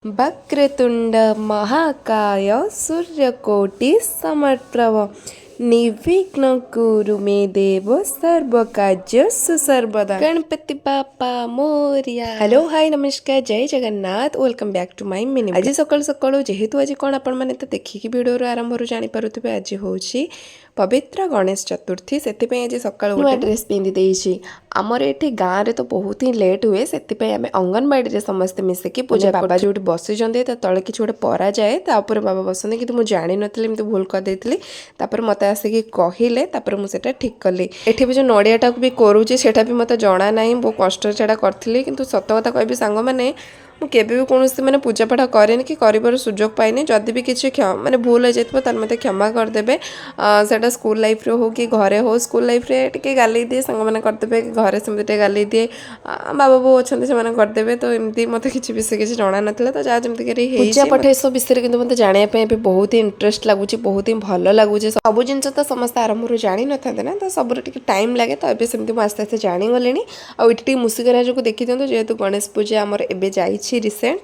वक्रतुंड महाकाय सूर्यकोटि समप्रभ निर्विघ्न कुरु मे देव सर्वकार्य सुसर्वदा गणपति बापा मोरिया। हेलो हाय नमस्कार जय Jagannath welcome back to my mini. आज सकाळु सकाळु जेहेतु आज कौन आपण मैंने तो देखिकी वीडियो आरंभ जानी पारुथिबे आज होची पवित्र गणेश चतुर्थी से आज सकाळ नुआ ड्रेस पिंधि देछि। आमर एठी गाँव रे तो बहुत ही लेट हुए से आम अंगनवाड़ी समस्ते मिसिकी पूजा बाबा जो बसी तो तले कि गोटे परा जाए तापर बाबा बसते कि मुझे जानी नी भूल करदे मत आसिकी कहले मुझे ठीक कली। एठी भी जो नड़ियाटा भी करुँचे सेटा भी मत जना ना बहुत कष्ट से करी कि सत कथा कहबी सांग मैंने मुझे भी कौन मैंने पूजा पाठ कैनि कि कर सुजोग पाइनि जदि भी किसी माने भूल हो जाए मत क्षमा करदे। सेटा स्कूल लाइफ रे हो कि घरे हो स्कूल लाइफ रे टिके गाली दिए सांग मैंने करदे घरे सेमती गाली दिए बाबा बो अच्छा से करदे तो एमती मत कि विषय किसी जना ना तो जहाँ जमी पूजा पाठ ये सब विषय में मत जानापी बहुत ही इंटरेस्ट लगुच बहुत ही भल लगुच सब जिन तो समस्त आरंभ जानी न था ना तो सब टाइम लगे तो ये सेमती आस्ते आस्ते जानीगले आठ मूसिक राज को देखी दिखाँ जेहेतु गणेश पूजा आमर एवं जा रिसेंट